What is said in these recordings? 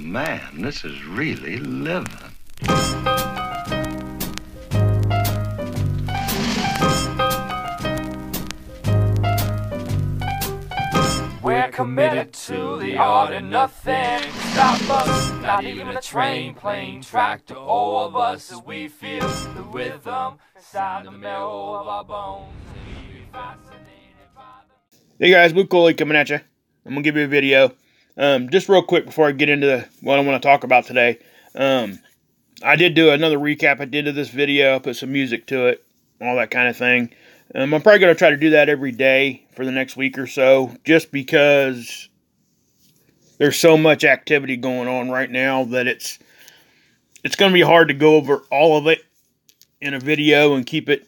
man, this is really living. We're committed to the art and nothing can stop us. Not even a train, plane, tractor, all of us as we feel the rhythm inside the marrow of our bones. Hey guys, Luke Coley coming at you. I'm going to give you a video. Just real quick before I get into what I want to talk about today. I did do another recap at the end of this video, put some music to it, all that kind of thing. I'm probably going to try to do that every day for the next week or so, just because there's so much activity going on right now that it's going to be hard to go over all of it in a video and keep it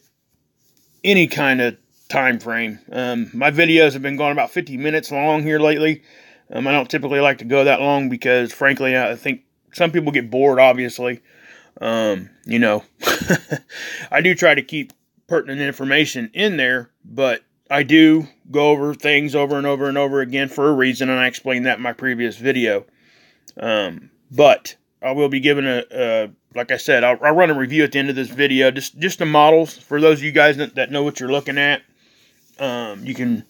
any kind of time frame. My videos have been going about 50 minutes long here lately. I don't typically like to go that long because, frankly, I think some people get bored, obviously. You know, I do try to keep pertinent information in there, but I do go over things over and over and over again for a reason, and I explained that in my previous video. But I will be giving like I said, I'll run a review at the end of this video, just the models. For those of you guys that know what you're looking at, you can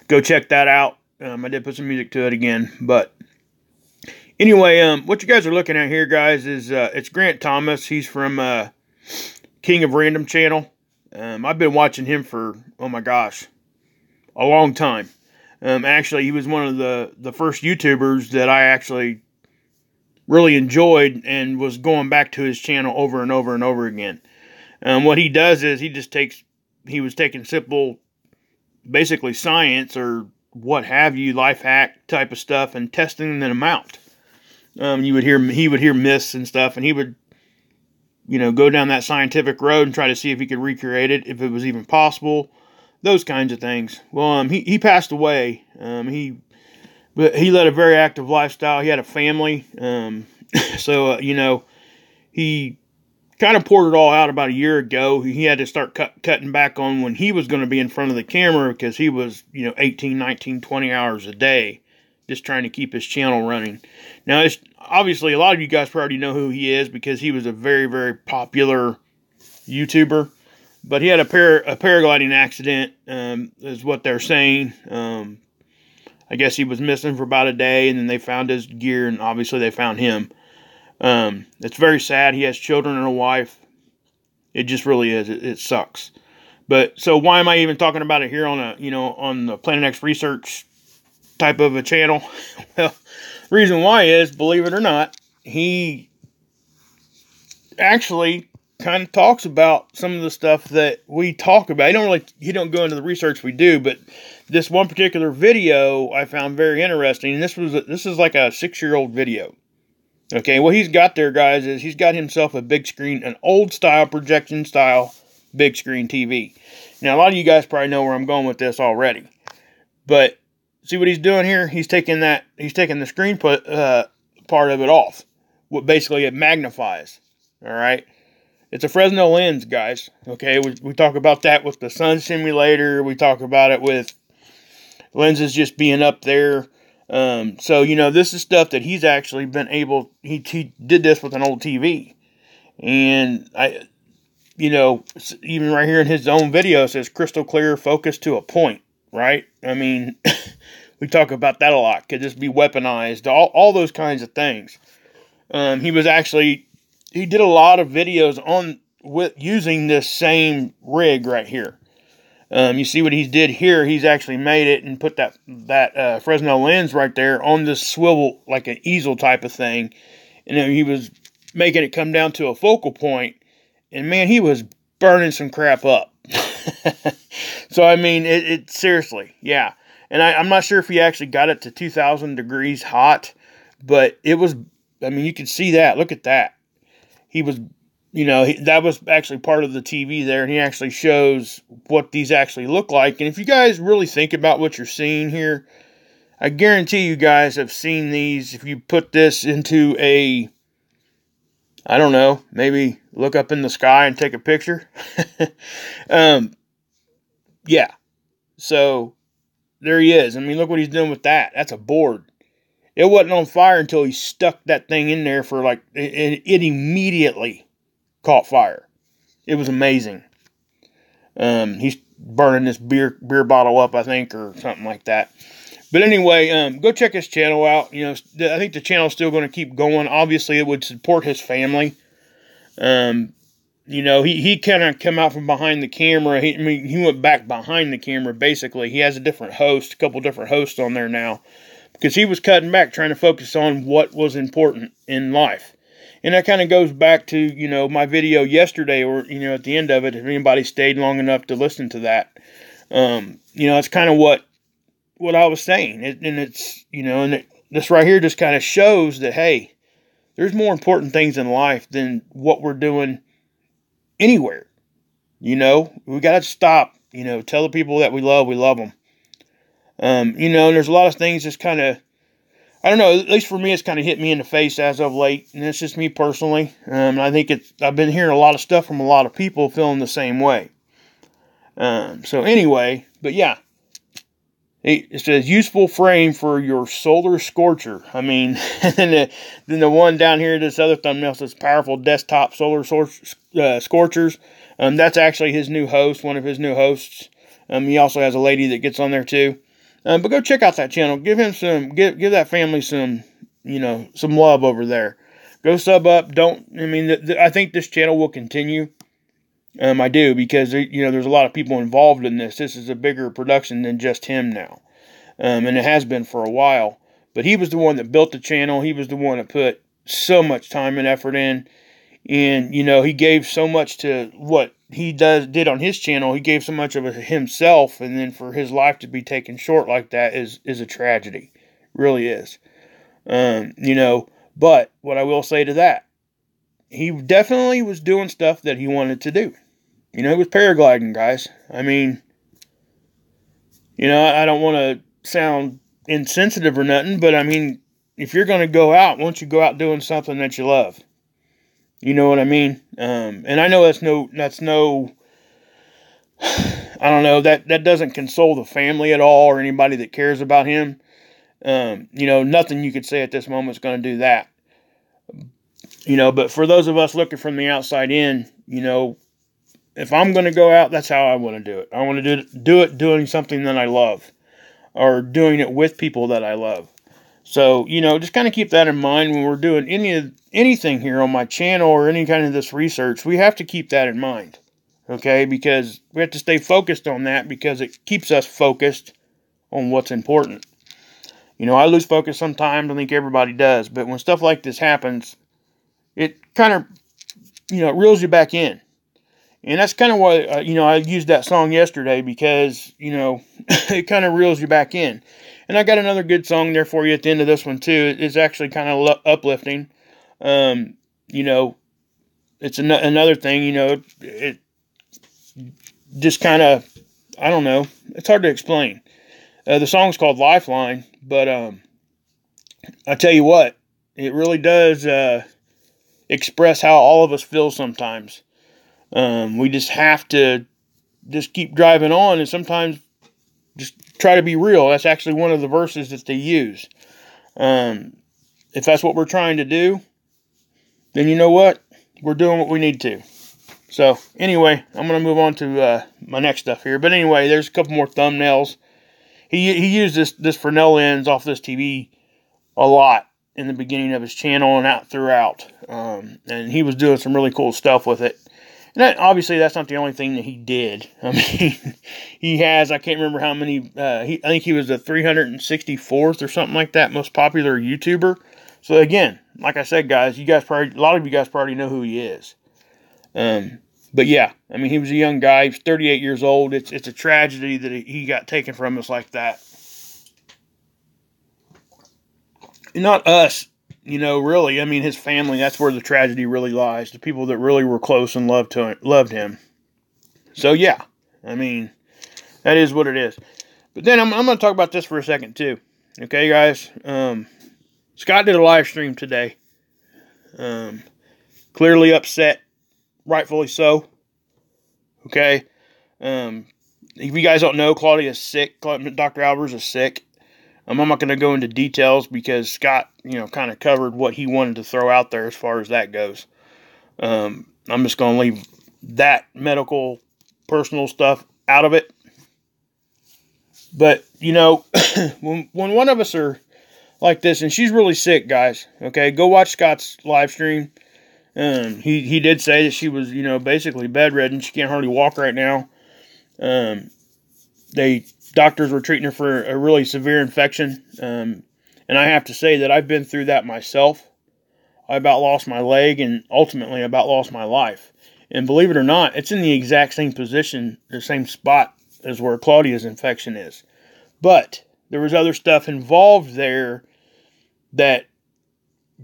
go check that out. I did put some music to it again, but anyway, what you guys are looking at here, guys, is it's Grant Thomas. He's from King of Random channel. I've been watching him for, oh my gosh, a long time. Actually, he was one of the first YouTubers that I actually really enjoyed and was going back to his channel over and over and over again. What he does is he was taking simple, basically science or what have you, life hack type of stuff and testing them out. He would hear myths and stuff, and he would, go down that scientific road and try to see if he could recreate it, if it was even possible, those kinds of things. Well, he passed away. He led a very active lifestyle. He had a family. So, he kind of poured it all out about a year ago. He had to start cutting back on when he was going to be in front of the camera because he was, 18, 19, 20 hours a day just trying to keep his channel running. Now, obviously, a lot of you guys probably know who he is because he was a very, very popular YouTuber. But he had a paragliding accident, is what they're saying. I guess he was missing for about a day, and then they found his gear, and obviously they found him. It's very sad. He has children and a wife. It just really is. It sucks. But so why am I even talking about it here on on the Planet X Research type of a channel? Well, the reason why is, believe it or not, he actually kind of talks about some of the stuff that we talk about. He don't go into the research we do, but this one particular video I found very interesting. And this is like a 6-year-old video. Okay, what he's got there, guys, is he's got himself a big screen, an old style projection style big screen TV. Now, a lot of you guys probably know where I'm going with this already, but see what he's doing here? He's taking the screen part of it off. What basically it magnifies. All right. It's a Fresnel lens, guys. Okay, we talk about that with the Sun Simulator. We talk about it with lenses just being up there. So, this is stuff that he's actually been able, he did this with an old TV. And even right here in his own video, it says crystal clear, focus to a point, right? I mean, we talk about that a lot. Could this be weaponized? All those kinds of things. He did a lot of videos with using this same rig right here. You see what he did here? He's actually made it and put that Fresnel lens right there on this swivel, like an easel type of thing. And then he was making it come down to a focal point. And man, he was burning some crap up. So, I mean, it seriously, yeah. And I'm not sure if he actually got it to 2,000 degrees hot. But it was, I mean, you can see that. Look at that. He was, that was actually part of the TV there, and he actually shows what these actually look like. And if you guys really think about what you're seeing here, I guarantee you guys have seen these. If you put this into I don't know, maybe look up in the sky and take a picture. Yeah. So, there he is. I mean, look what he's doing with that. That's a board. It wasn't on fire until he stuck that thing in there for like, it immediately caught fire. It was amazing. He's burning this beer bottle up, I think, or something like that. But anyway, go check his channel out. You know, I think the channel's still going to keep going. Obviously, it would support his family. You know, he kind of come out from behind the camera. He went back behind the camera, basically. He has a different host, a couple different hosts on there now. Because he was cutting back, trying to focus on what was important in life. And that kind of goes back to, you know, my video yesterday, or, you know, at the end of it, if anybody stayed long enough to listen to that. You know, it's kind of what I was saying. And it's, you know, and this right here just kind of shows that, hey, there's more important things in life than what we're doing anywhere. You know, we got to stop, you know, tell the people that we love them. You know, and there's a lot of things that's kind of, I don't know, at least for me, it's kind of hit me in the face as of late, and it's just me personally. I think I've been hearing a lot of stuff from a lot of people feeling the same way. So anyway, but yeah, it says useful frame for your solar scorcher. I mean, and then the one down here, this other thumbnail says powerful desktop solar scorchers. That's actually his new host, one of his new hosts. He also has a lady that gets on there too. But go check out that channel. Give him give that family some, you know, some love over there. Go sub up. I think this channel will continue. I do, because, you know, there's a lot of people involved in this. This is a bigger production than just him now. And it has been for a while. But he was the one that built the channel. He was the one that put so much time and effort in. And, you know, he gave so much to what he did on his channel. He gave so much of it himself, and then for his life to be taken short like that is a tragedy. Really is. You know, but what I will say to that, he definitely was doing stuff that he wanted to do. You know, he was paragliding, guys. I mean, you know, I don't want to sound insensitive or nothing, but I mean, if you're going to go out, why don't you go out doing something that you love? You know what I mean? And I know that's no, I don't know, that doesn't console the family at all, or anybody that cares about him. You know, nothing you could say at this moment is going to do that. You know, but for those of us looking from the outside in, you know, if I'm going to go out, that's how I want to do it. I want to do it doing something that I love, or doing it with people that I love. So, you know, just kind of keep that in mind when we're doing anything here on my channel or any kind of this research. We have to keep that in mind, okay? Because we have to stay focused on that, because it keeps us focused on what's important. You know, I lose focus sometimes. I think everybody does. But when stuff like this happens, it kind of, you know, it reels you back in. And that's kind of why, you know, I used that song yesterday, because, you know, it kind of reels you back in. And I got another good song there for you at the end of this one, too. It's actually kind of uplifting. You know, it's another thing, you know, it just kind of, I don't know, it's hard to explain. The song's called Lifeline, but I tell you what, it really does express how all of us feel sometimes. We just have to just keep driving on, and sometimes just try to be real. That's actually one of the verses that they use. If that's what we're trying to do, then you know what? We're doing what we need to. So, anyway, I'm going to move on to my next stuff here. But anyway, there's a couple more thumbnails. He used this Fresnel lens off this TV a lot in the beginning of his channel and out throughout. And he was doing some really cool stuff with it. And obviously, that's not the only thing that he did. I mean, he has, I can't remember how many, I think he was the 364th or something like that, most popular YouTuber. So again, like I said, guys, a lot of you guys probably know who he is. But yeah, I mean, he was a young guy. He was 38 years old. It's a tragedy that he got taken from us like that. And not us. You know, really, I mean, his family, that's where the tragedy really lies. The people that really were close and loved him. So, yeah, I mean, that is what it is. But then I'm going to talk about this for a second, too. Okay, guys? Scott did a live stream today. Clearly upset, rightfully so. Okay? If you guys don't know, Claudia's sick. Dr. Albers is sick. I'm not going to go into details because Scott, kind of covered what he wanted to throw out there as far as that goes. I'm just going to leave that medical, personal stuff out of it. But, when one of us are like this, and she's really sick, guys, okay, go watch Scott's live stream. He did say that she was, basically bedridden. She can't hardly walk right now. Doctors were treating her for a really severe infection. And I have to say that I've been through that myself. I about lost my leg and ultimately about lost my life. And believe it or not, it's in the exact same position, the same spot as where Claudia's infection is. But there was other stuff involved there that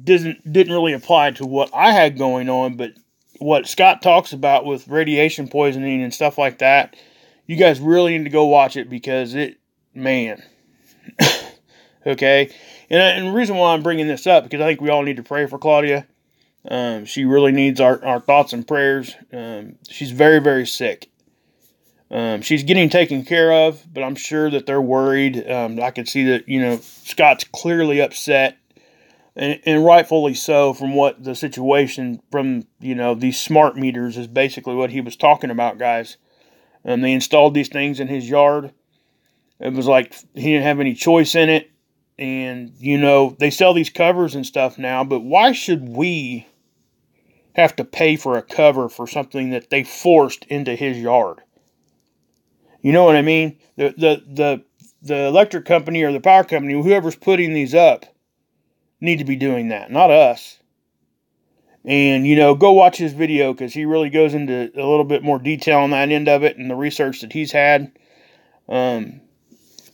didn't really apply to what I had going on, but what Scott talks about with radiation poisoning and stuff like that, you guys really need to go watch it because man. Okay? And the reason why I'm bringing this up, because I think we all need to pray for Claudia. She really needs our thoughts and prayers. She's very, very sick. She's getting taken care of, but I'm sure that they're worried. I can see that, Scott's clearly upset, and rightfully so from what the situation from, these smart meters is basically what he was talking about, guys. They installed these things in his yard. It was like he didn't have any choice in it. And, they sell these covers and stuff now, but why should we have to pay for a cover for something that they forced into his yard? You know what I mean? The electric company or the power company, whoever's putting these up, need to be doing that, not us. And, go watch his video because he really goes into a little bit more detail on that end of it and the research that he's had.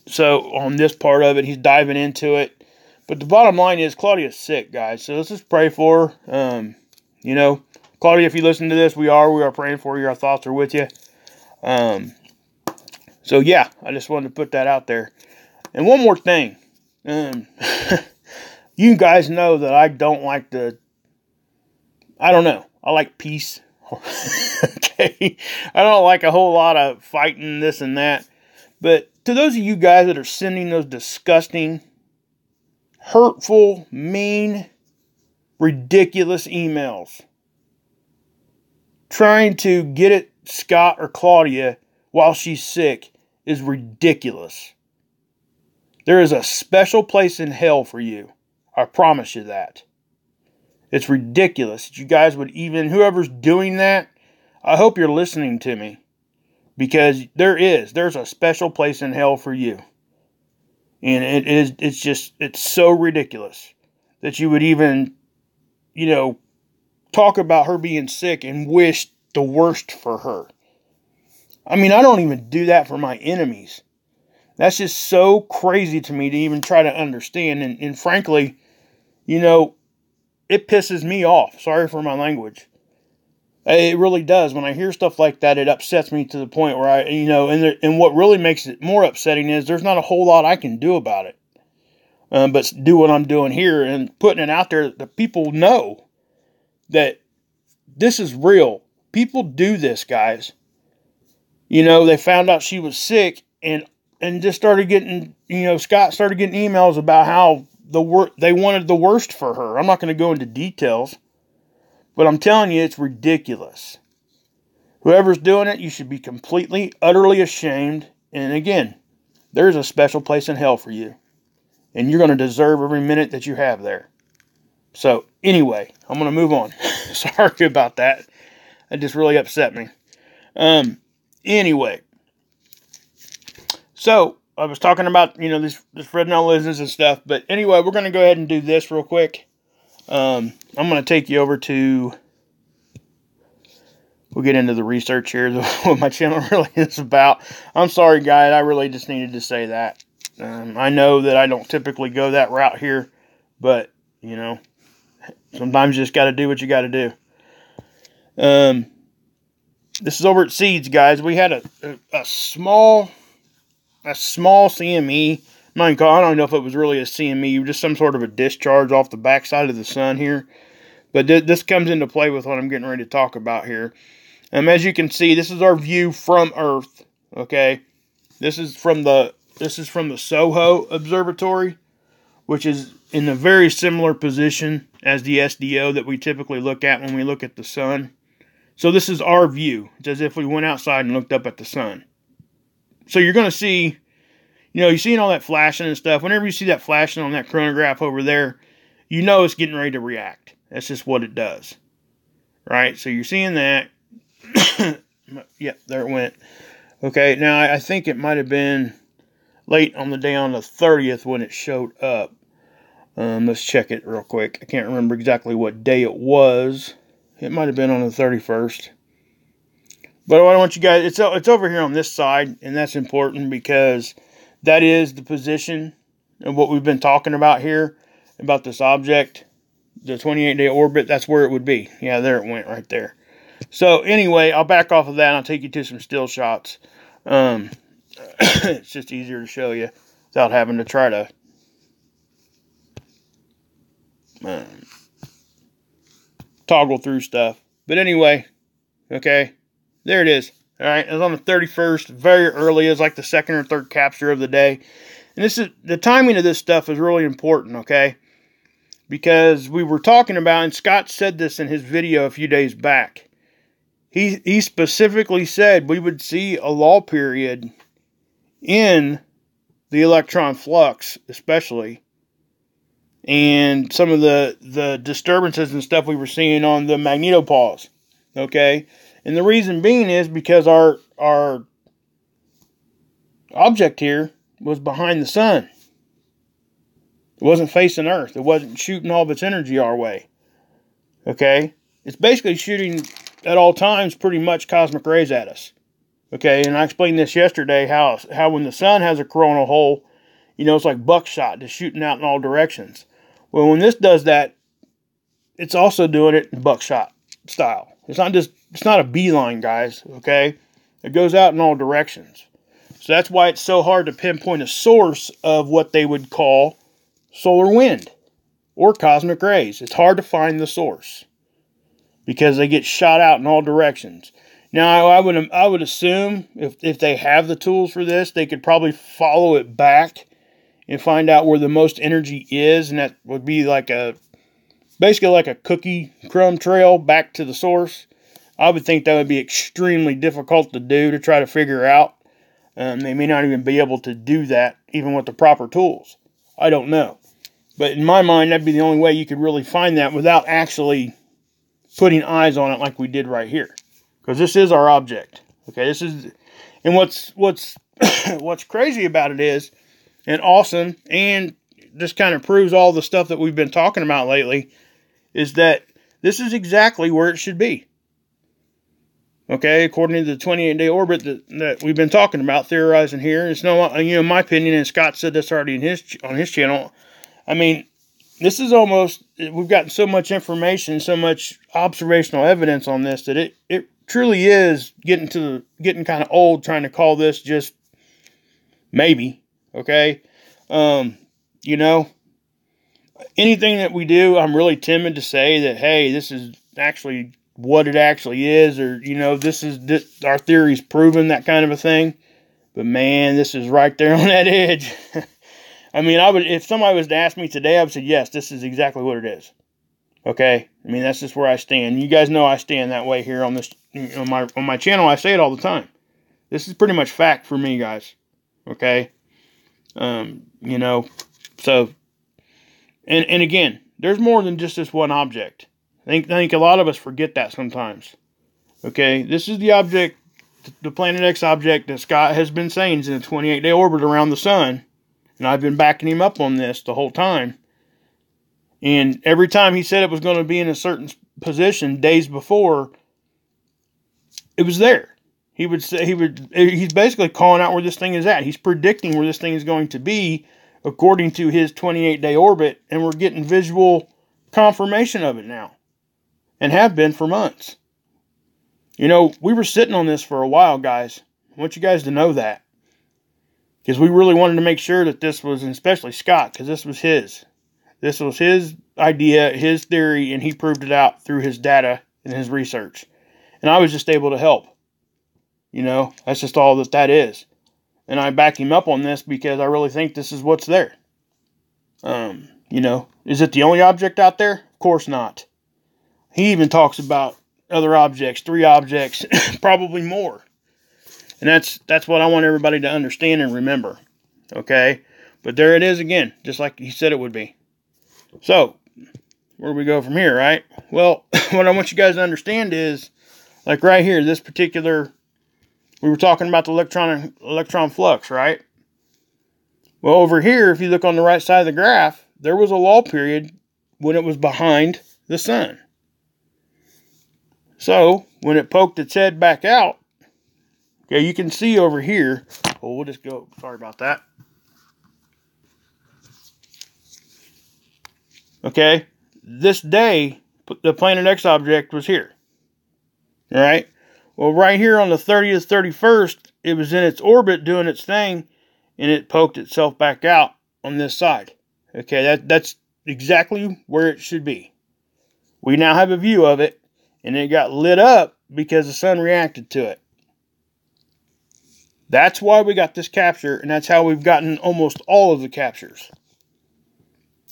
So on this part of it, he's diving into it. But the bottom line is Claudia's sick, guys. So let's just pray for her. Claudia, if you listen to this, we are praying for you. Our thoughts are with you. So yeah, I just wanted to put that out there. And one more thing. You guys know that I don't like I like peace. Okay? I don't like a whole lot of fighting this and that. But to those of you guys that are sending those disgusting, hurtful, mean, ridiculous emails, trying to get at Scott or Claudia while she's sick is ridiculous. There is a special place in hell for you. I promise you that. It's ridiculous that you guys would even, whoever's doing that, I hope you're listening to me. Because there's a special place in hell for you. And it's so ridiculous that you would even, talk about her being sick and wish the worst for her. I mean, I don't even do that for my enemies. That's just so crazy to me to even try to understand. And frankly, it pisses me off. Sorry for my language. It really does. When I hear stuff like that, it upsets me to the point where and what really makes it more upsetting is there's not a whole lot I can do about it. But do what I'm doing here and putting it out there that people know that this is real. People do this, guys. They found out she was sick and just started getting, Scott started getting emails about how they wanted the worst for her. I'm not going to go into details. But I'm telling you, it's ridiculous. Whoever's doing it, you should be completely, utterly ashamed. And again, there's a special place in hell for you. And you're going to deserve every minute that you have there. So, anyway, I'm going to move on. Sorry about that. That just really upset me. Anyway. So, I was talking about, this Fresnel business and stuff. But anyway, we're going to go ahead and do this real quick. I'm going to take you over to, we'll get into the research here, what my channel really is about. I'm sorry, guys, I really just needed to say that. I know that I don't typically go that route here, but, sometimes you just got to do what you got to do. This is over at Seeds, guys. We had a small CME. I don't know if it was really a CME, just some sort of a discharge off the backside of the sun here. But this comes into play with what I'm getting ready to talk about here. As you can see, this is our view from Earth, okay? This is from the This is from the SOHO Observatory, which is in a very similar position as the SDO that we typically look at when we look at the sun. So this is our view. It's as if we went outside and looked up at the sun. So you're going to see, you're seeing all that flashing and stuff. Whenever you see that flashing on that chronograph over there, you know it's getting ready to react. That's just what it does. Right? So you're seeing that. Yep, there it went. Okay, now I think it might have been late on the day on the 30th when it showed up. Let's check it real quick. I can't remember exactly what day it was. It might have been on the 31st. But what I want you guys, it's over here on this side, and that's important because that is the position of what we've been talking about here, about this object, the 28-day orbit. That's where it would be. Yeah, there it went right there. So anyway, I'll back off of that and I'll take you to some still shots. It's just easier to show you without having to try to toggle through stuff. But anyway, okay, there it is. All right, it was on the 31st, very early. It was like the second or third capture of the day. And this is the timing of this stuff is really important, okay? Because we were talking about, and Scott said this in his video a few days back. He specifically said we would see a lull period in the electron flux, especially, and some of the disturbances and stuff we were seeing on the magnetopause, okay? And the reason being is because our object here was behind the sun. It wasn't facing Earth. It wasn't shooting all of its energy our way, okay? It's basically shooting at all times pretty much cosmic rays at us. Okay, and I explained this yesterday, how when the sun has a coronal hole, it's like buckshot, just shooting out in all directions. Well, when this does that, it's also doing it in buckshot style. It's not a beeline, guys, okay? It goes out in all directions. So that's why it's so hard to pinpoint a source of what they would call solar wind or cosmic rays. It's hard to find the source, because they get shot out in all directions. Now, I would assume if they have the tools for this, they could probably follow it back and find out where the most energy is, and that would be basically like a cookie crumb trail back to the source. I would think that would be extremely difficult to do, to try to figure out. They may not even be able to do that, even with the proper tools. I don't know. But in my mind, that'd be the only way you could really find that without actually putting eyes on it like we did right here, because this is our object. Okay, this is, and what's what's crazy about it is, and awesome, and just kind of proves all the stuff that we've been talking about lately, is that this is exactly where it should be. Okay, according to the 28-day orbit that we've been talking about, theorizing here. It's no, my opinion, and Scott said this already on his channel. I mean, this is almost, we've gotten so much information, so much observational evidence on this, that it truly is getting kind of old trying to call this just maybe, okay? Anything that we do, I'm really timid to say that, hey, this is actually what it actually is, or, this our theory's proven, that kind of a thing. But man, this is right there on that edge. I mean, if somebody was to ask me today, I would say, yes, this is exactly what it is. Okay? I mean, that's just where I stand. You guys know I stand that way here on this, on my channel. I say it all the time. This is pretty much fact for me, guys. Okay? So, and again, there's more than just this one object. I think a lot of us forget that sometimes. Okay? This is the object, the Planet X object that Scott has been saying is in a 28-day orbit around the sun. And I've been backing him up on this the whole time. And every time he said it was going to be in a certain position days before, it was there. He's basically calling out where this thing is at. He's predicting where this thing is going to be according to his 28-day orbit. And we're getting visual confirmation of it now. And have been for months. We were sitting on this for a while, guys. I want you guys to know that. Because we really wanted to make sure that this was, and especially Scott, because this was his. This was his idea, his theory, and he proved it out through his data and his research. And I was just able to help. That's just all that is. And I back him up on this because I really think this is what's there. You know, is it the only object out there? Of course not. He even talks about other objects, 3 objects, probably more. And that's what I want everybody to understand and remember. Okay? But there it is again, just like he said it would be. So, where do we go from here, right? Well, what I want you guys to understand is, like right here, this particular, we were talking about the electron flux, right? Well, over here, if you look on the right side of the graph, there was a lull period when it was behind the sun. So, when it poked its head back out, okay, you can see over here, well, we'll just go, sorry about that. Okay, this day, the Planet X object was here. All right, well, right here on the 30th, 31st, it was in its orbit doing its thing, and it poked itself back out on this side. Okay, that's exactly where it should be. We now have a view of it, and it got lit up because the sun reacted to it. That's why we got this capture, and that's how we've gotten almost all of the captures.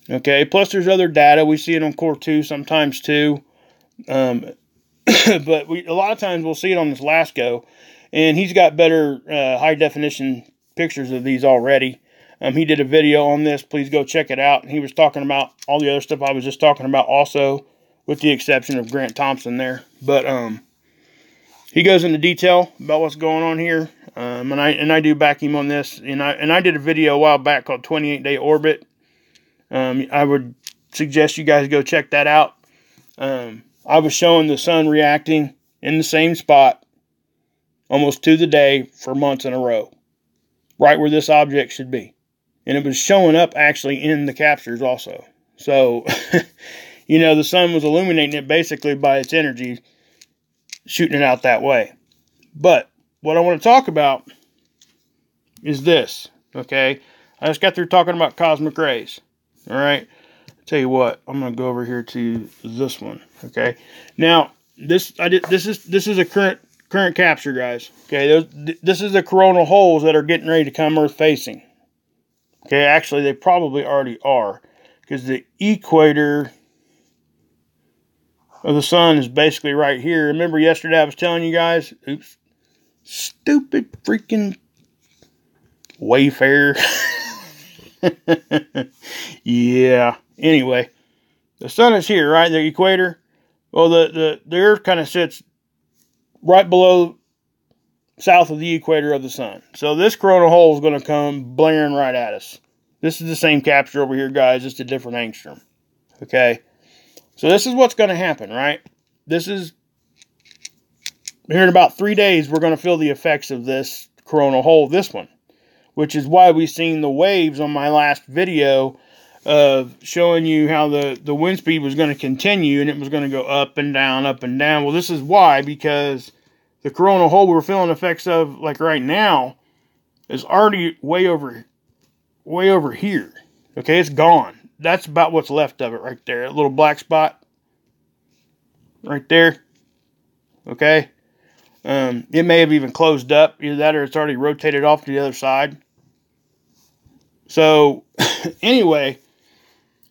Okay, plus there's other data. We see it on Core 2 sometimes too. But a lot of times we'll see it on this LASCO, and he's got better high definition pictures of these already. He did a video on this. Please go check it out. And he was talking about all the other stuff I was just talking about also, with the exception of Grant Thompson there. But he goes into detail about what's going on here. And I do back him on this. And I did a video a while back called 28-Day Orbit. I would suggest you guys go check that out. I was showing the sun reacting in the same spot almost to the day for months in a row. Right where this object should be. And it was showing up actually in the captures also. So, you know, the sun was illuminating it basically by its energy, shooting it out that way. But what I want to talk about is this, okay? I just got through talking about cosmic rays. All right, I'll tell you what, I'm going to go over here to this one, okay? Now, this is a current capture, guys. Okay, this is the coronal holes that are getting ready to come Earth facing. Okay, actually they probably already are, because the equator of the sun is basically right here. Remember yesterday I was telling you guys, oops, stupid freaking Wayfarer. Yeah. Anyway, the sun is here, right? The equator. Well, the Earth kind of sits right below, south of the equator of the sun. So this coronal hole is going to come blaring right at us. This is the same capture over here, guys. Just a different angstrom. Okay. So this is what's going to happen, right? This is, here in about 3 days, we're going to feel the effects of this coronal hole, this one. Which is why we've seen the waves on my last video of showing you how the wind speed was going to continue and it was going to go up and down, up and down. Well, this is why, because the coronal hole we're feeling effects of, like right now, is already way over here. Okay, it's gone. That's about what's left of it right there. A little black spot right there. Okay. It may have even closed up, either that or it's already rotated off to the other side. So, anyway,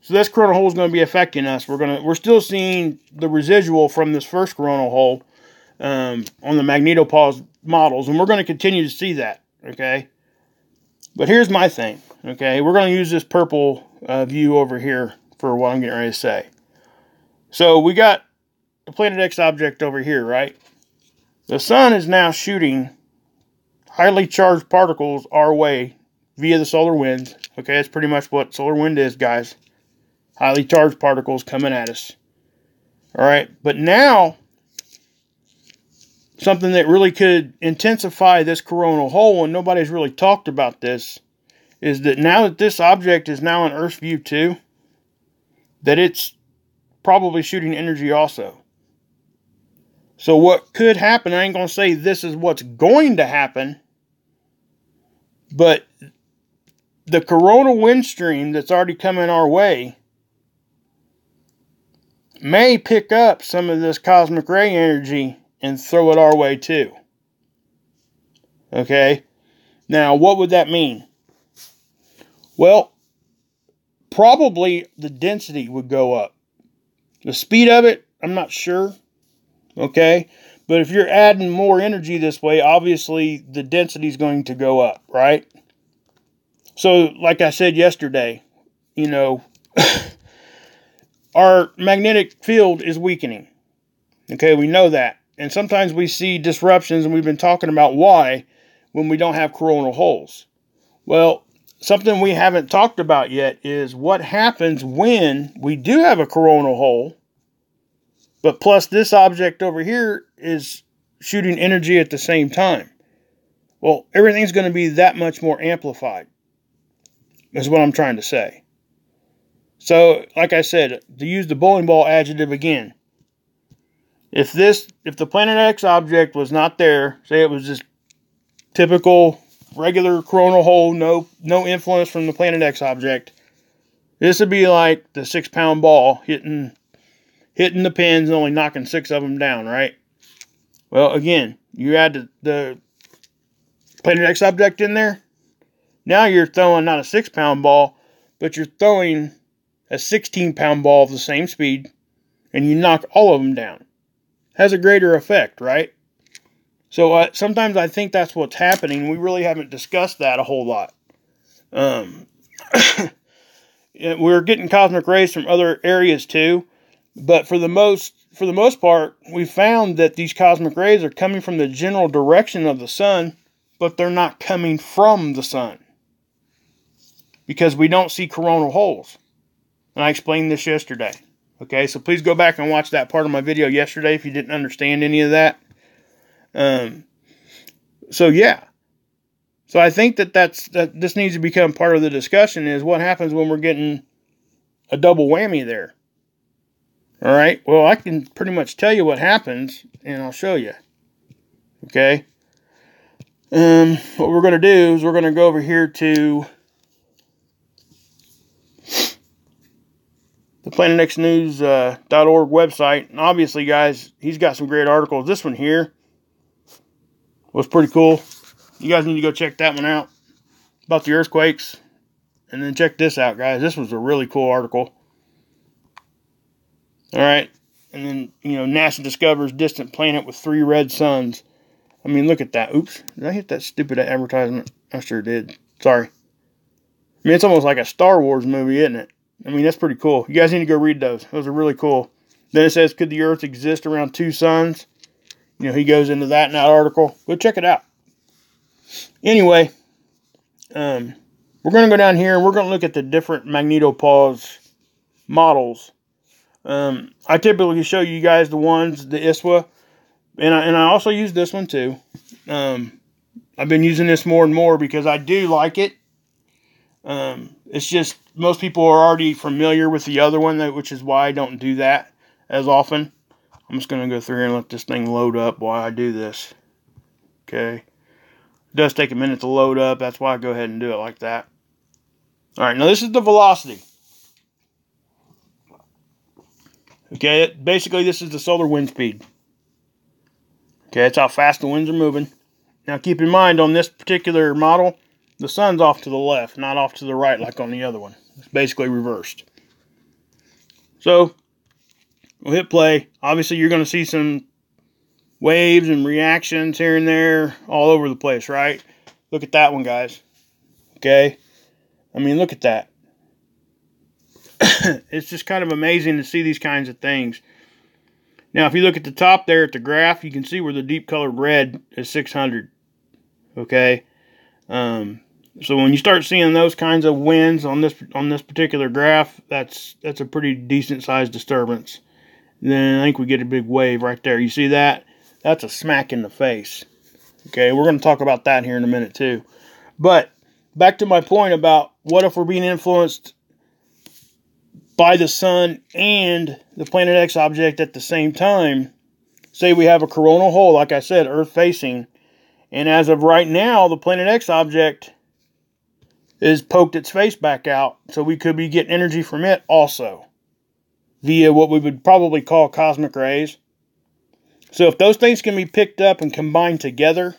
so this coronal hole is going to be affecting us. We're still seeing the residual from this first coronal hole on the magnetopause models, and we're going to continue to see that. Okay, but here's my thing. Okay, we're going to use this purple view over here for what I'm getting ready to say. So we got the Planet X object over here, right? The sun is now shooting highly charged particles our way via the solar wind. Okay, that's pretty much what solar wind is, guys. Highly charged particles coming at us. Alright, but now, something that really could intensify this coronal hole, and nobody's really talked about this, is that now that this object is now in Earth's view too, that it's probably shooting energy also. So what could happen, I ain't going to say this is what's going to happen, but the coronal wind stream that's already coming our way may pick up some of this cosmic ray energy and throw it our way too. Okay? Now, what would that mean? Well, probably the density would go up. The speed of it, I'm not sure. Okay? But if you're adding more energy this way, obviously the density is going to go up, right? So, like I said yesterday, you know, our magnetic field is weakening. Okay, we know that. And sometimes we see disruptions, and we've been talking about why when we don't have coronal holes. Well, something we haven't talked about yet is what happens when we do have a coronal hole, but plus this object over here is shooting energy at the same time. Well, everything's going to be that much more amplified, is what I'm trying to say. So, like I said, to use the bowling ball adjective again, if the Planet X object was not there, say it was just typical regular coronal hole, no influence from the Planet X object, this would be like the 6-pound ball hitting the pins and only knocking 6 of them down, right? Well, again, you add the Planet X object in there, now you're throwing not a 6-pound ball, but you're throwing a 16-pound ball of the same speed, and you knock all of them down. Has a greater effect, right? So sometimes I think that's what's happening. We really haven't discussed that a whole lot. We're getting cosmic rays from other areas too, but for the most part, we found that these cosmic rays are coming from the general direction of the sun, but they're not coming from the sun because we don't see coronal holes. And I explained this yesterday. Okay, so please go back and watch that part of my video yesterday if you didn't understand any of that. So yeah. So I think that this needs to become part of the discussion is what happens when we're getting a double whammy there. All right, well, I can pretty much tell you what happens, and I'll show you. Okay. What we're going to do is we're going to go over here to the PlanetXnews.org website. And obviously, guys, he's got some great articles. This one here was pretty cool. You guys need to go check that one out about the earthquakes. And then check this out, guys. This was a really cool article. All right. And then, NASA discovers distant planet with 3 red suns. I mean, look at that. Oops. Did I hit that stupid advertisement? I sure did. Sorry. I mean, it's almost like a Star Wars movie, isn't it? I mean, that's pretty cool. You guys need to go read those. Those are really cool. Then it says, could the Earth exist around 2 suns? He goes into that in that article. Go check it out. Anyway, we're going to go down here and we're going to look at the different magnetopause models. I typically show you guys the ones, the ISWA, and I also use this one too. I've been using this more and more because I do like it. It's just most people are already familiar with the other one, which is why I don't do that as often. I'm just going to go through here and let this thing load up while I do this. Okay. It does take a minute to load up. That's why I go ahead and do it like that. Alright, now this is the velocity. Okay, basically this is the solar wind speed. Okay, that's how fast the winds are moving. Now keep in mind on this particular model, the sun's off to the left, not off to the right like on the other one. It's basically reversed. So, we'll hit play. Obviously you're going to see some waves and reactions here and there all over the place, right? Look at that one, guys. Okay? I mean, look at that. It's just kind of amazing to see these kinds of things. Now, if you look at the top there at the graph, you can see where the deep colored red is 600. Okay? So when you start seeing those kinds of winds on this particular graph, that's a pretty decent sized disturbance. Then I think we get a big wave right there. You see that? That's a smack in the face. Okay, we're going to talk about that here in a minute too. But back to my point about what if we're being influenced by the sun and the Planet X object at the same time. Say we have a coronal hole, like I said, Earth facing. And as of right now, the Planet X object is poked its face back out. So we could be getting energy from it also, via what we would probably call cosmic rays. So if those things can be picked up and combined together,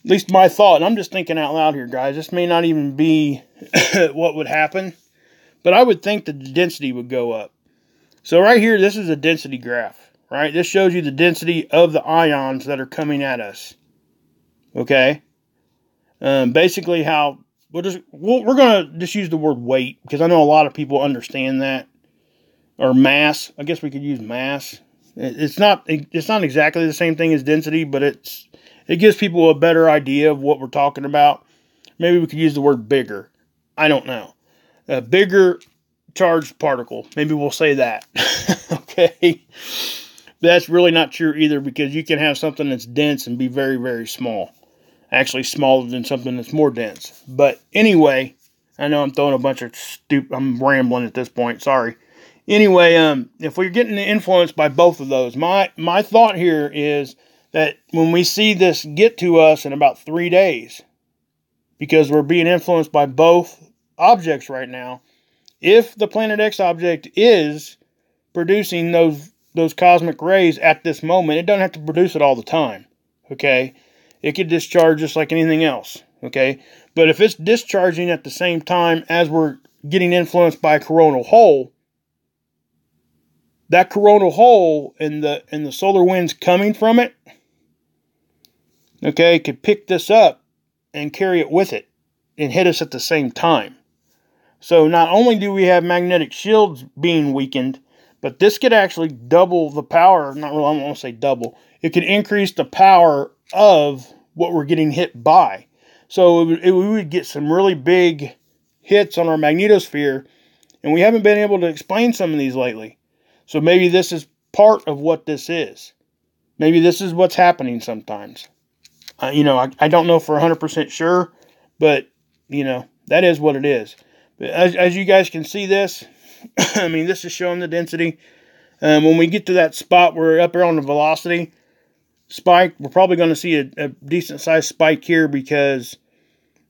least my thought, and I'm just thinking out loud here, guys. This may not even be what would happen, but I would think that the density would go up. So right here, this is a density graph, right? This shows you the density of the ions that are coming at us. Okay? Basically how, we're going to just use the word weight, because I know a lot of people understand that. Or mass. I guess we could use mass. It's not exactly the same thing as density, but it gives people a better idea of what we're talking about. Maybe we could use the word bigger. I don't know. A bigger charged particle. Maybe we'll say that. Okay. But that's really not true either, because you can have something that's dense and be very, very small. Actually smaller than something that's more dense. But anyway, I know I'm throwing a bunch of I'm rambling at this point. Sorry. Anyway, if we're getting influenced by both of those, my thought here is that when we see this get to us in about 3 days, because we're being influenced by both objects right now, if the Planet X object is producing those cosmic rays at this moment, it doesn't have to produce it all the time, okay? It could discharge just like anything else, okay? But if it's discharging at the same time as we're getting influenced by a coronal hole, that coronal hole and the solar winds coming from it, okay, could pick this up and carry it with it and hit us at the same time. So not only do we have magnetic shields being weakened, but this could actually double the power. Not really, I don't want to say double. It could increase the power of what we're getting hit by. So we would get some really big hits on our magnetosphere, and we haven't been able to explain some of these lately. So maybe this is part of what this is. Maybe this is what's happening sometimes. I don't know for 100% sure, but, that is what it is. But as you guys can see this, I mean, this is showing the density. When we get to that spot where we're up here on the velocity spike, we're probably going to see a decent-sized spike here, because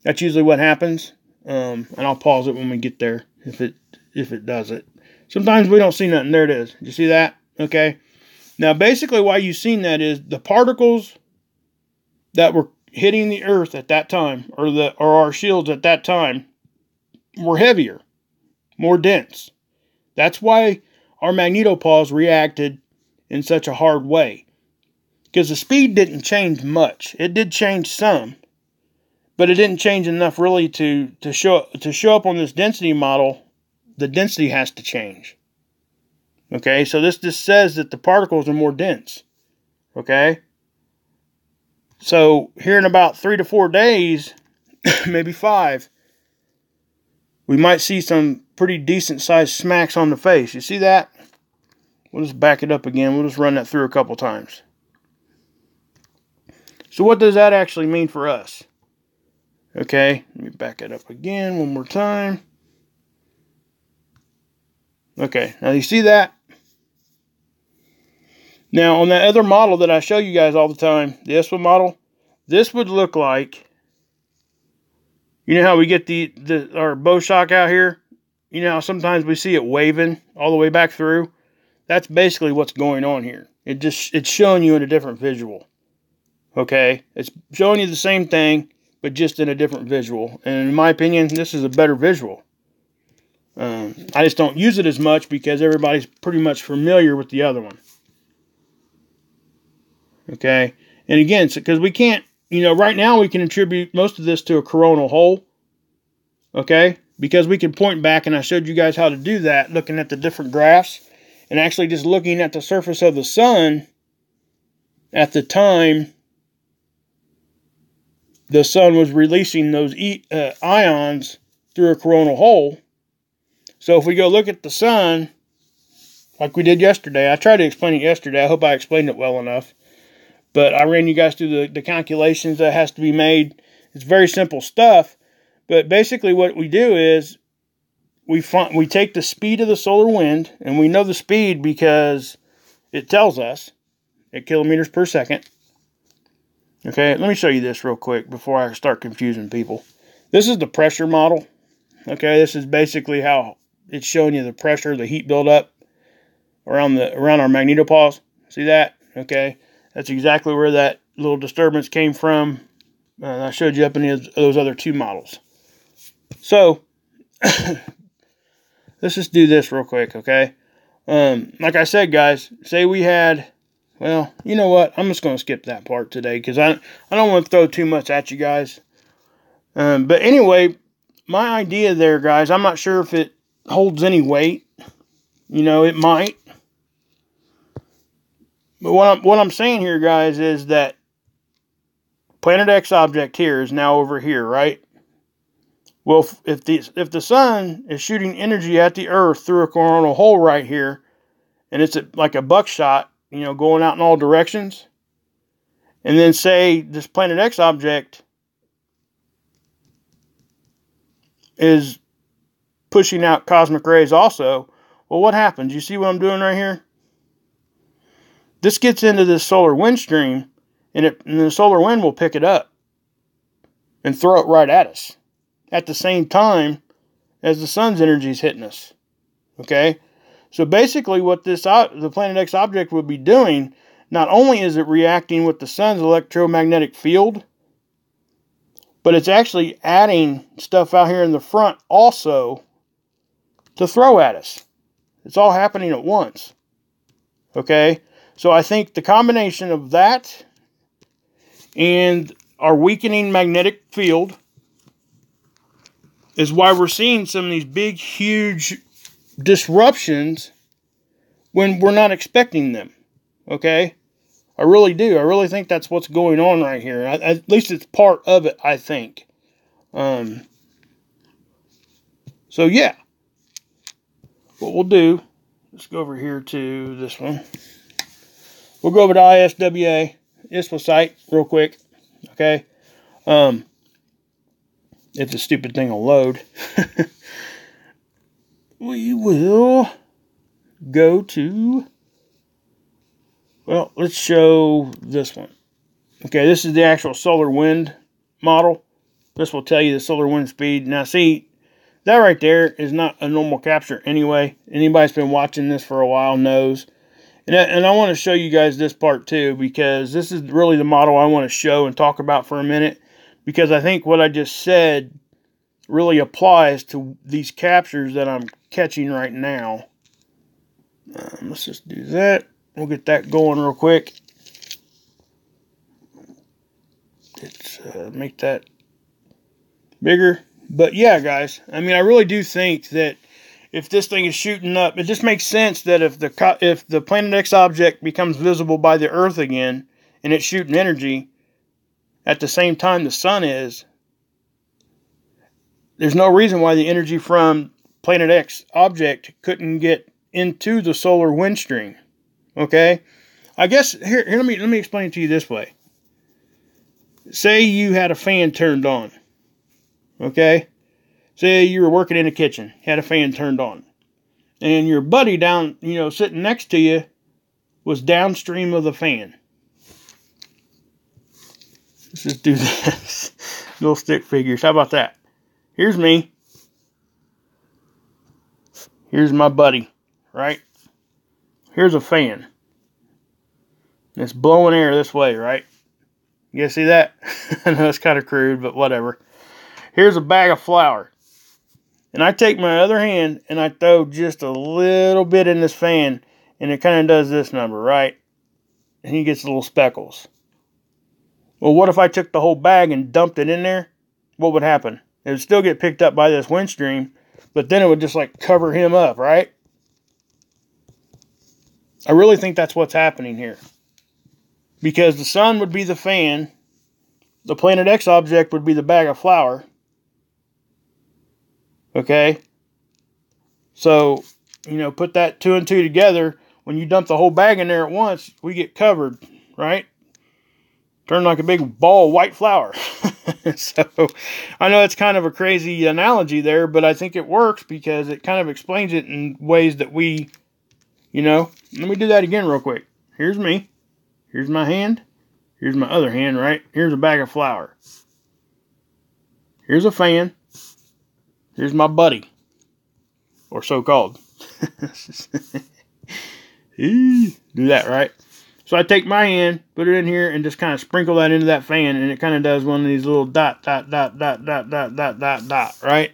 that's usually what happens. And I'll pause it when we get there, if it does it. Sometimes we don't see nothing. There it is. Did you see that? Okay. Now, basically why you've seen that is the particles that were hitting the Earth at that time, or our shields at that time, were heavier, more dense. That's why our magnetopoles reacted in such a hard way. Because the speed didn't change much. It did change some, but it didn't change enough really to show up on this density model. The density has to change. Okay, so this just says that the particles are more dense. Okay, so here in about 3 to 4 days, maybe 5, we might see some pretty decent sized smacks on the face. You see that? We'll just back it up again. We'll just run that through a couple times. So what does that actually mean for us? Okay, let me back it up again one more time. Okay, now you see that? Now on that other model that I show you guys all the time, the ESWA model, this would look like, you know how we get our bow shock out here? You know how sometimes we see it waving all the way back through? That's basically what's going on here. It's showing you in a different visual. Okay? It's showing you the same thing, but just in a different visual. And in my opinion, this is a better visual. I just don't use it as much because everybody's pretty much familiar with the other one. Okay? And again, because we can't, right now we can attribute most of this to a coronal hole. Okay? Because we can point back, and I showed you guys how to do that, looking at the different graphs, and actually just looking at the surface of the sun at the time the sun was releasing those ions through a coronal hole. So if we go look at the sun, like we did yesterday, I tried to explain it yesterday. I hope I explained it well enough. But I ran you guys through the calculations that has to be made. It's very simple stuff. But basically what we do is we take the speed of the solar wind, and we know the speed because it tells us at kilometers per second. Okay, let me show you this real quick before I start confusing people. This is the pressure model. Okay, this is basically how it's showing you the pressure, the heat buildup around our magnetopoles. See that? Okay, that's exactly where that little disturbance came from I showed you up in those other two models. So, let's just do this real quick, okay? Like I said, guys, say we had, well, you know what? I'm just going to skip that part today because I don't want to throw too much at you guys. But anyway, my idea there, guys, I'm not sure if it holds any weight. You know, it might. But what I'm saying here, guys, is that Planet X object here is now over here, right? Well, if the sun is shooting energy at the Earth through a coronal hole right here, and it's like a buckshot, you know, going out in all directions, and then say this Planet X object is pushing out cosmic rays also, well, what happens? You see what I'm doing right here? This gets into this solar wind stream, and the solar wind will pick it up and throw it right at us at the same time as the sun's energy is hitting us. Okay? So basically what the Planet X object would be doing, not only is it reacting with the sun's electromagnetic field, but it's actually adding stuff out here in the front also to throw at us. It's all happening at once. Okay? So I think the combination of that and our weakening magnetic field is why we're seeing some of these big, huge disruptions when we're not expecting them. Okay? I really do. I really think that's what's going on right here. At least it's part of it, I think. So, yeah. What we'll do, let's go over here to this one. We'll go over to ISWA, ISWA site, real quick. Okay? If the stupid thing will load. We will go to, well, let's show this one. Okay, this is the actual solar wind model. This will tell you the solar wind speed. Now, see, that right there is not a normal capture anyway. Anybody that's been watching this for a while knows. And I want to show you guys this part too, because this is really the model I want to show and talk about for a minute, because I think what I just said really applies to these captures that I'm catching right now. Let's just do that. We'll get that going real quick. Let's make that bigger. But yeah, guys, I mean, I really do think that if this thing is shooting up, it just makes sense that if the Planet X object becomes visible by the Earth again, and it's shooting energy at the same time the sun is, there's no reason why the energy from Planet X object couldn't get into the solar wind stream. Okay? I guess, here let me explain it to you this way. Say you had a fan turned on. Okay? Say you were working in the kitchen, had a fan turned on. And your buddy down, sitting next to you was downstream of the fan. Let's just do this. Little stick figures. How about that? Here's me. Here's my buddy, right? Here's a fan. It's blowing air this way, right? You guys see that? I know it's kind of crude, but whatever. Here's a bag of flour. And I take my other hand and I throw just a little bit in this fan, and it kind of does this number, right? And he gets little speckles. Well, what if I took the whole bag and dumped it in there? What would happen? It would still get picked up by this wind stream, but then it would just like cover him up, right? I really think that's what's happening here. Because the sun would be the fan, the Planet X object would be the bag of flour. Okay? So, put that 2 and 2 together. When you dump the whole bag in there at once, we get covered, right? Turn like a big ball of white flour. So, I know it's kind of a crazy analogy there, but I think it works because it kind of explains it in ways that we, let me do that again real quick. Here's me. Here's my hand. Here's my other hand, right? Here's a bag of flour. Here's a fan. Here's my buddy. Or so-called. Do that, right? So I take my hand, put it in here, and just kind of sprinkle that into that fan, and it kind of does one of these little dot, right?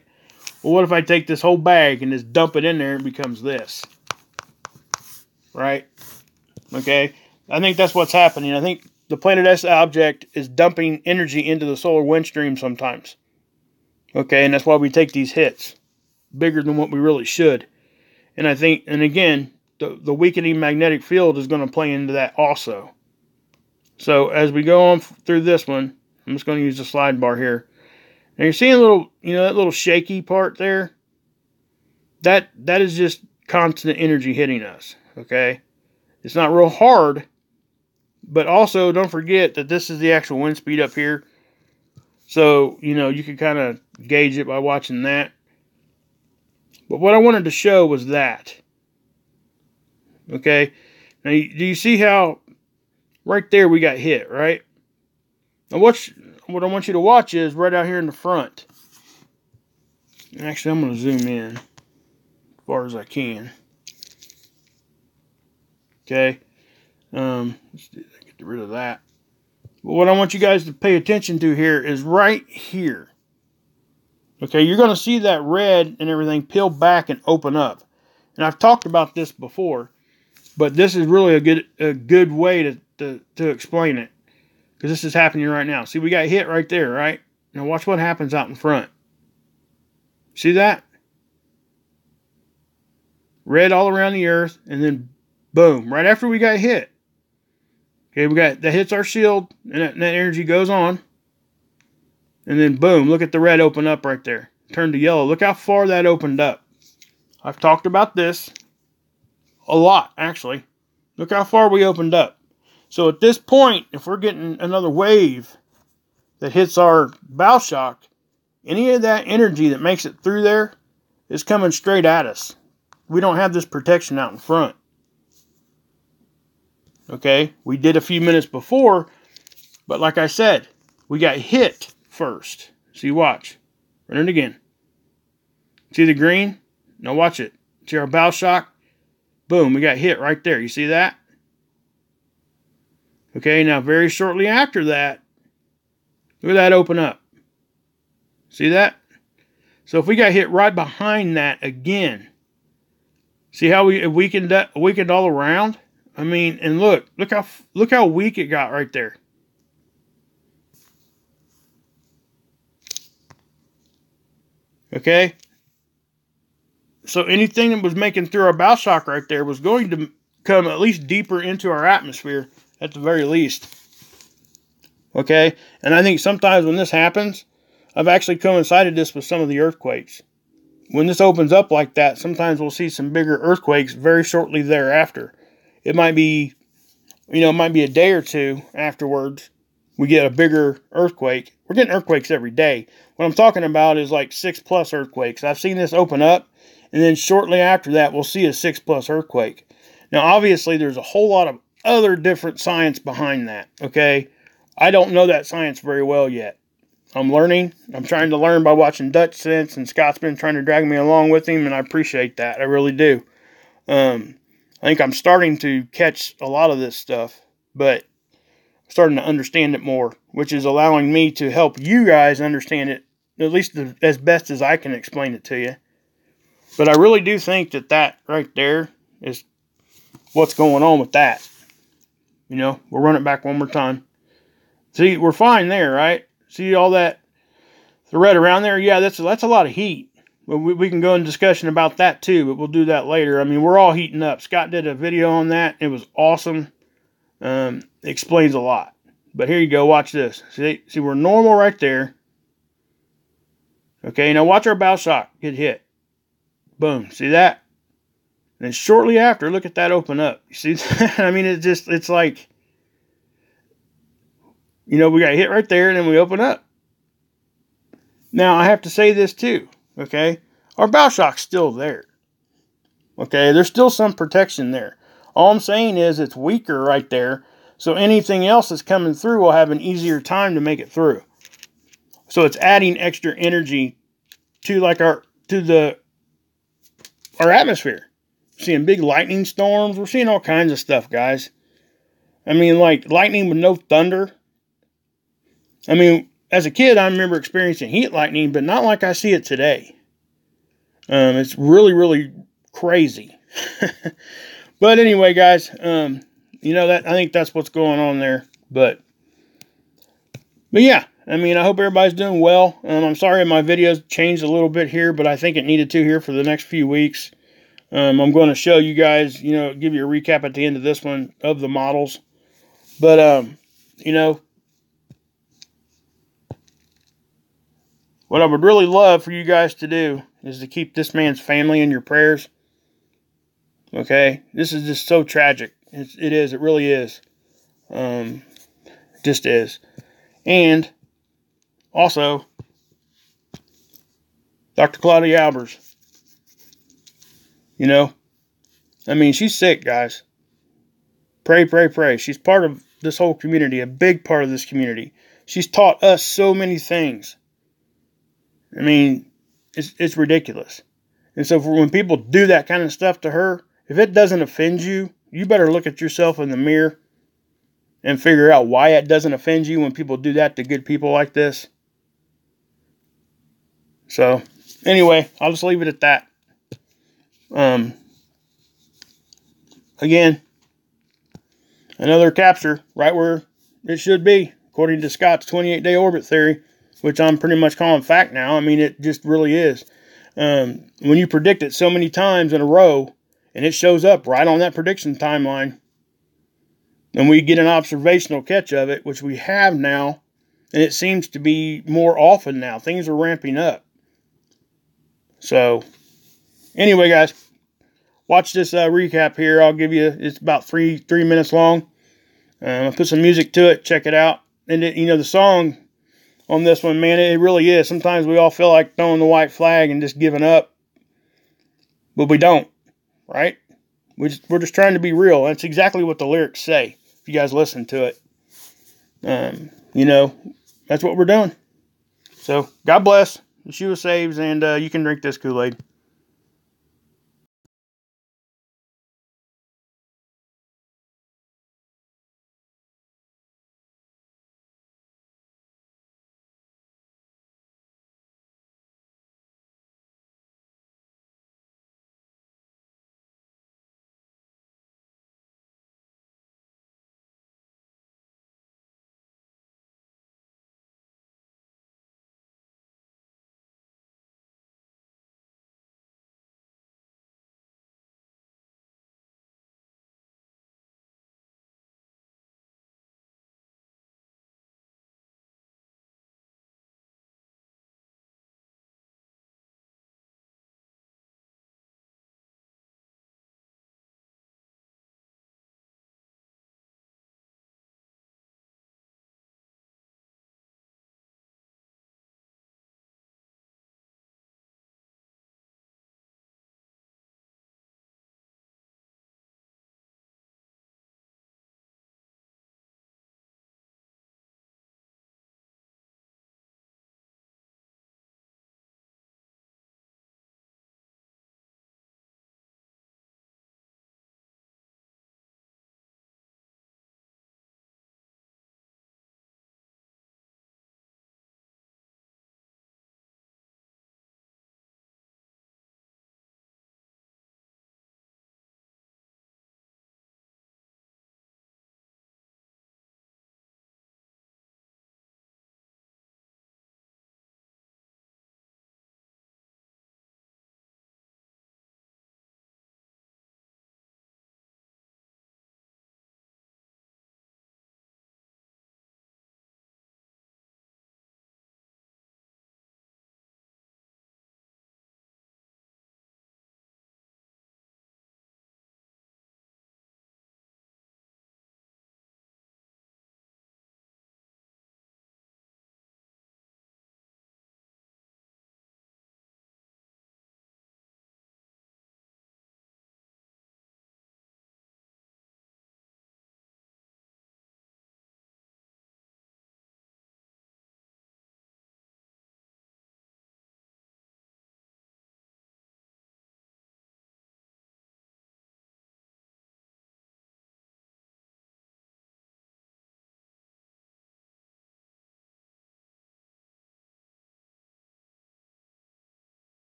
Well, what if I take this whole bag and just dump it in there and it becomes this? Right? Okay? I think that's what's happening. I think the Planet S object is dumping energy into the solar wind stream sometimes. Okay? And that's why we take these hits. Bigger than what we really should. And I think, and again, the weakening magnetic field is going to play into that also. So as we go on through this one, I'm just going to use the slide bar here. Now you're seeing a little, that little shaky part there? That is just constant energy hitting us, okay? It's not real hard, but also don't forget that this is the actual wind speed up here. So, you can kind of gauge it by watching that. But what I wanted to show was that. Okay? Now, do you see how right there we got hit, right? Now, what I want you to watch is right out here in the front. Actually, I'm going to zoom in as far as I can. Okay? Let's get rid of that. But what I want you guys to pay attention to here is right here. Okay, you're going to see that red and everything peel back and open up. And I've talked about this before, but this is really a good way to explain it. Because this is happening right now. See, we got hit right there, right? Now watch what happens out in front. See that? Red all around the earth, and then boom, right after we got hit. Okay, that hits our shield, and that energy goes on. And then boom, look at the red open up right there. Turn to yellow. Look how far that opened up. I've talked about this a lot, actually. Look how far we opened up. So at this point, if we're getting another wave that hits our bow shock, any of that energy that makes it through there is coming straight at us. We don't have this protection out in front. Okay, we did a few minutes before, but like I said, we got hit first. See, watch. Run it again. See the green? Now watch it. See our bow shock? Boom, we got hit right there. You see that? Okay, now very shortly after that, look at that open up. See that? So if we got hit right behind that again, see how we weakened all around? I mean, and look how weak it got right there. Okay? So anything that was making through our bow shock right there was going to come at least deeper into our atmosphere at the very least. Okay? And I think sometimes when this happens, I've actually coincided this with some of the earthquakes. When this opens up like that, sometimes we'll see some bigger earthquakes very shortly thereafter. It might be, it might be a day or two afterwards we get a bigger earthquake. We're getting earthquakes every day. What I'm talking about is like 6+ earthquakes. I've seen this open up, and then shortly after that, we'll see a 6+ earthquake. Now, obviously, there's a whole lot of other different science behind that, okay? I don't know that science very well yet. I'm learning. I'm trying to learn by watching Dutch Sense, and Scott's been trying to drag me along with him, and I appreciate that. I really do. I think I'm starting to catch a lot of this stuff, but I'm starting to understand it more, which is allowing me to help you guys understand it, at least as best as I can explain it to you. But I really do think that right there is what's going on with that. We'll run it back one more time. See, we're fine there, right? See all that, the red around there? Yeah, that's a lot of heat. We can go in discussion about that too, but we'll do that later. I mean, we're all heating up. Scott did a video on that. It was awesome. Explains a lot. But here you go. Watch this. See, we're normal right there. Okay, now watch our bow shock get hit. Boom. See that? And then shortly after, look at that open up. You see that? I mean, it's like, we got hit right there, and then we open up. Now, I have to say this too. Okay, our bow shock's still there. Okay, there's still some protection there. All I'm saying is it's weaker right there, so anything else that's coming through will have an easier time to make it through. So it's adding extra energy to our atmosphere. We're seeing big lightning storms. We're seeing all kinds of stuff, guys. I mean, like lightning with no thunder. I mean, as a kid, I remember experiencing heat lightning, but not like I see it today. It's really, really crazy. But anyway, guys, you know, that I think that's what's going on there. But yeah, I mean, I hope everybody's doing well. I'm sorry my videos changed a little bit here, but I think it needed to here for the next few weeks. I'm going to show you guys, you know, give you a recap at the end of this one of the models. But, you know, what I would really love for you guys to do is to keep this man's family in your prayers. Okay? This is just so tragic. It is. It really is. Just is. And also, Dr. Claudia Albers. You know, I mean, she's sick, guys. Pray, pray, pray. She's part of this whole community, a big part of this community. She's taught us so many things. I mean, it's ridiculous. And so when people do that kind of stuff to her, if it doesn't offend you, you better look at yourself in the mirror and figure out why it doesn't offend you when people do that to good people like this. So, anyway, I'll just leave it at that. Again, another capture right where it should be, according to Scott's 28-day orbit theory, which I'm pretty much calling fact now. I mean, it just really is. When you predict it so many times in a row, and it shows up right on that prediction timeline, and we get an observational catch of it, which we have now, and it seems to be more often now. Things are ramping up. So, anyway, guys, watch this recap here. I'll give you, it's about three minutes long. I'll put some music to it. Check it out. And, you know, the song on this one, man, it really is. Sometimes we all feel like throwing the white flag and just giving up. But we don't, right? We're just trying to be real. That's exactly what the lyrics say, if you guys listen to it. You know, that's what we're doing. So, God bless. Yeshua saves, and you can drink this Kool-Aid.